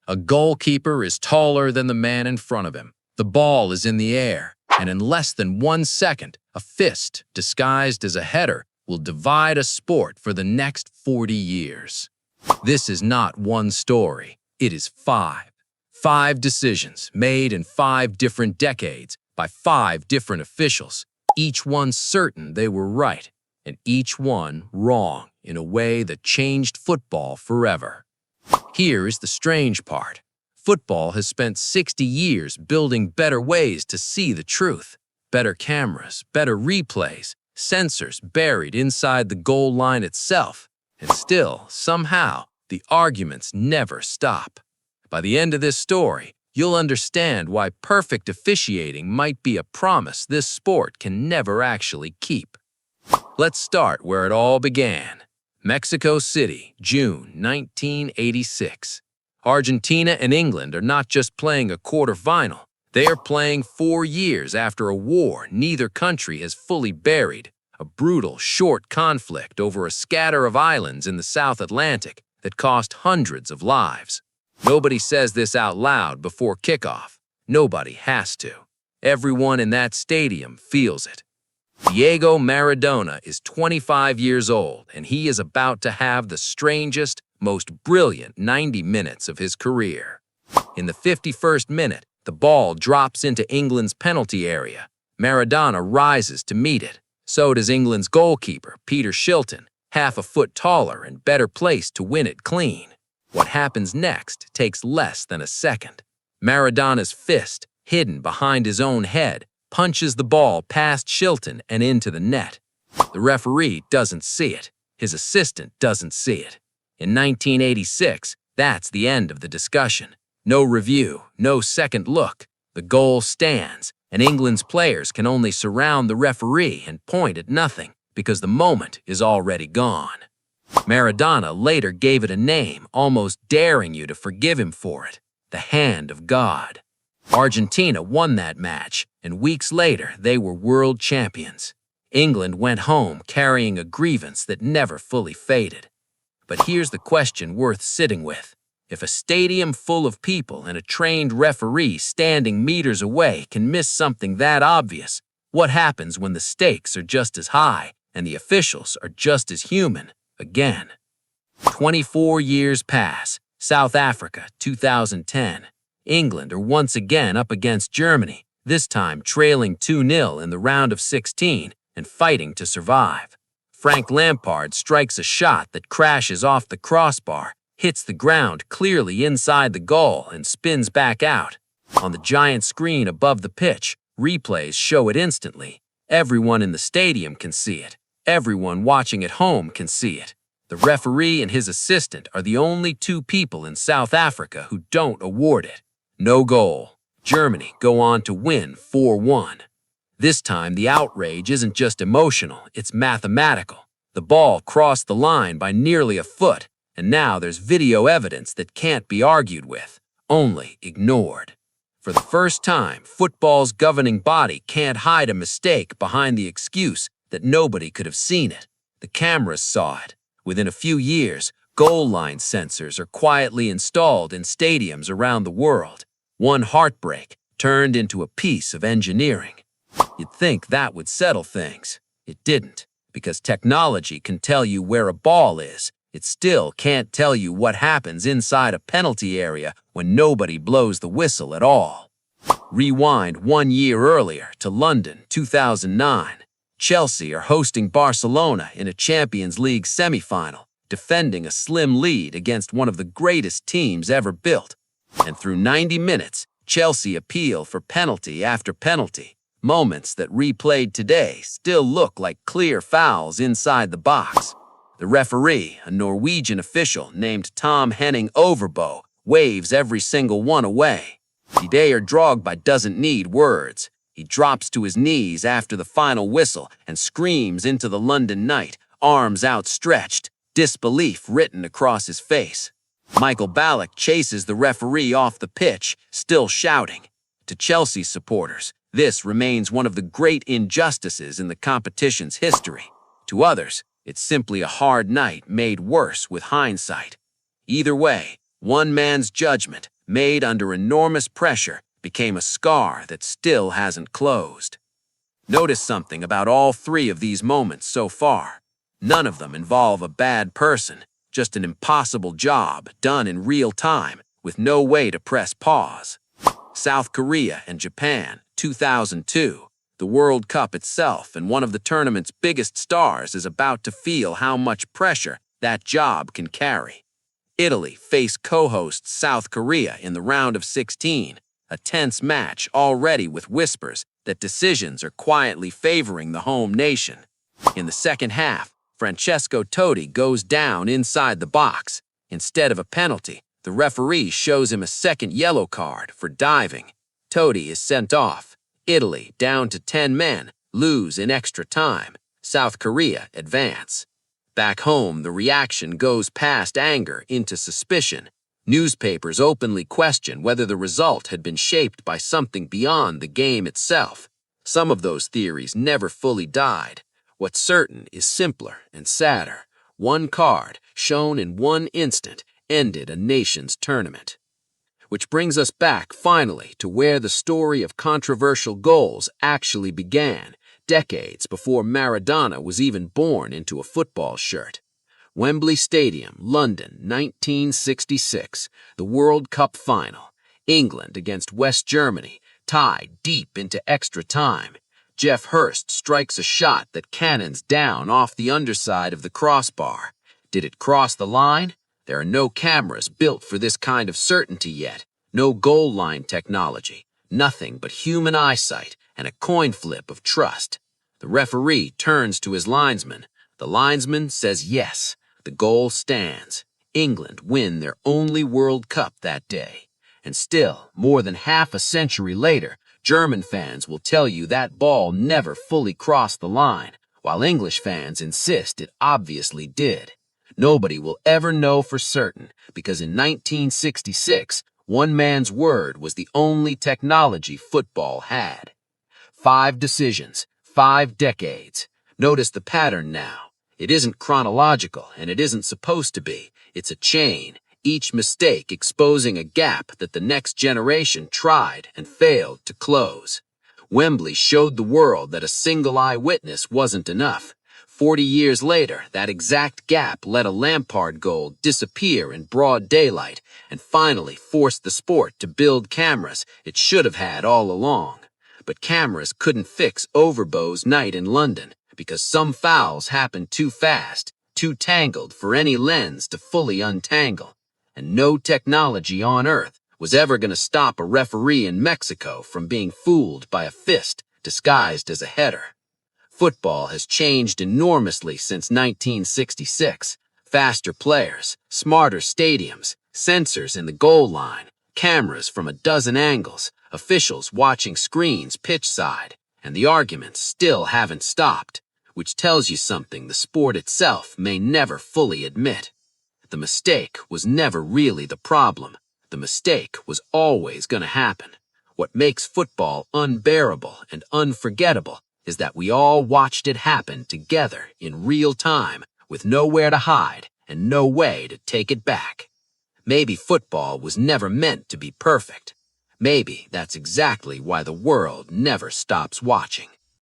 A goalkeeper is taller than the man in front of him. The ball is in the air, and in less than 1 second, a fist, disguised as a header, will divide a sport for the next 40 years. This is not one story, it is 5. 5 decisions made in 5 different decades by 5 different officials, each one certain they were right, and each one wrong in a way that changed football forever. Here is the strange part. Football has spent 60 years building better ways to see the truth. Better cameras, better replays, sensors buried inside the goal line itself. And still, somehow, the arguments never stop. By the end of this story, you'll understand why perfect officiating might be a promise this sport can never actually keep. Let's start where it all began. Mexico City, June 1986. Argentina and England are not just playing a quarterfinal. They are playing 4 years after a war neither country has fully buried, a brutal, short conflict over a scatter of islands in the South Atlantic that cost hundreds of lives. Nobody says this out loud before kickoff. Nobody has to. Everyone in that stadium feels it. Diego Maradona is 25 years old, and he is about to have the strangest, most brilliant 90 minutes of his career. In the 51st minute, the ball drops into England's penalty area. Maradona rises to meet it. So does England's goalkeeper, Peter Shilton, half a foot taller and better placed to win it clean. What happens next takes less than a second. Maradona's fist, hidden behind his own head, punches the ball past Shilton and into the net. The referee doesn't see it. His assistant doesn't see it. In 1986, that's the end of the discussion. No review, no second look. The goal stands, and England's players can only surround the referee and point at nothing because the moment is already gone. Maradona later gave it a name, almost daring you to forgive him for it: the Hand of God. Argentina won that match, and weeks later they were world champions. England went home carrying a grievance that never fully faded. But here's the question worth sitting with. If a stadium full of people and a trained referee standing meters away can miss something that obvious, what happens when the stakes are just as high and the officials are just as human again? 24 years pass. South Africa, 2010. England are once again up against Germany, this time trailing 2-0 in the round of 16 and fighting to survive. Frank Lampard strikes a shot that crashes off the crossbar, hits the ground clearly inside the goal, and spins back out. On the giant screen above the pitch, replays show it instantly. Everyone in the stadium can see it. Everyone watching at home can see it. The referee and his assistant are the only 2 people in South Africa who don't award it. No goal. Germany go on to win 4-1. This time, the outrage isn't just emotional, it's mathematical. The ball crossed the line by nearly a foot, and now there's video evidence that can't be argued with, only ignored. For the first time, football's governing body can't hide a mistake behind the excuse that nobody could have seen it. The cameras saw it. Within a few years, goal line sensors are quietly installed in stadiums around the world. One heartbreak turned into a piece of engineering. You'd think that would settle things. It didn't, because technology can tell you where a ball is. It still can't tell you what happens inside a penalty area when nobody blows the whistle at all. Rewind 1 year earlier to London, 2009. Chelsea are hosting Barcelona in a Champions League semi-final, defending a slim lead against one of the greatest teams ever built. And through 90 minutes, Chelsea appeal for penalty after penalty. Moments that replayed today still look like clear fouls inside the box. The referee, a Norwegian official named Tom Henning Ovrebo, waves every single one away. Didier Drogba doesn't need words. He drops to his knees after the final whistle and screams into the London night, arms outstretched, disbelief written across his face. Michael Ballack chases the referee off the pitch, still shouting. To Chelsea supporters, this remains one of the great injustices in the competition's history. To others, it's simply a hard night made worse with hindsight. Either way, one man's judgment, made under enormous pressure, became a scar that still hasn't closed. Notice something about all three of these moments so far. None of them involve a bad person, just an impossible job done in real time with no way to press pause. South Korea and Japan, 2002. The World Cup itself and one of the tournament's biggest stars is about to feel how much pressure that job can carry. Italy face co-hosts South Korea in the round of 16, a tense match already with whispers that decisions are quietly favoring the home nation. In the second half, Francesco Totti goes down inside the box. Instead of a penalty, the referee shows him a second yellow card for diving. Totti is sent off. Italy, down to 10 men, lose in extra time. South Korea advance. Back home, the reaction goes past anger into suspicion. Newspapers openly question whether the result had been shaped by something beyond the game itself. Some of those theories never fully died. What's certain is simpler and sadder. One card, shown in one instant, ended a nation's tournament. Which brings us back, finally, to where the story of controversial goals actually began, decades before Maradona was even born into a football shirt. Wembley Stadium, London, 1966, the World Cup final. England against West Germany, tied deep into extra time. Geoff Hurst strikes a shot that cannons down off the underside of the crossbar. Did it cross the line? There are no cameras built for this kind of certainty yet, no goal line technology, nothing but human eyesight and a coin flip of trust. The referee turns to his linesman. The linesman says yes. The goal stands. England win their only World Cup that day. And still, more than half a century later, German fans will tell you that ball never fully crossed the line, while English fans insist it obviously did. Nobody will ever know for certain, because in 1966, one man's word was the only technology football had. 5 decisions, 5 decades. Notice the pattern now. It isn't chronological, and it isn't supposed to be. It's a chain, each mistake exposing a gap that the next generation tried and failed to close. Wembley showed the world that a single eyewitness wasn't enough. 40 years later, that exact gap let a Lampard goal disappear in broad daylight and finally forced the sport to build cameras it should have had all along. But cameras couldn't fix Ovrebo's night in London because some fouls happened too fast, too tangled for any lens to fully untangle. And no technology on earth was ever going to stop a referee in Mexico from being fooled by a fist disguised as a header. Football has changed enormously since 1966. Faster players, smarter stadiums, sensors in the goal line, cameras from a dozen angles, officials watching screens pitch side, and the arguments still haven't stopped, which tells you something the sport itself may never fully admit. The mistake was never really the problem. The mistake was always going to happen. What makes football unbearable and unforgettable is that we all watched it happen together in real time with nowhere to hide and no way to take it back. Maybe football was never meant to be perfect. Maybe that's exactly why the world never stops watching.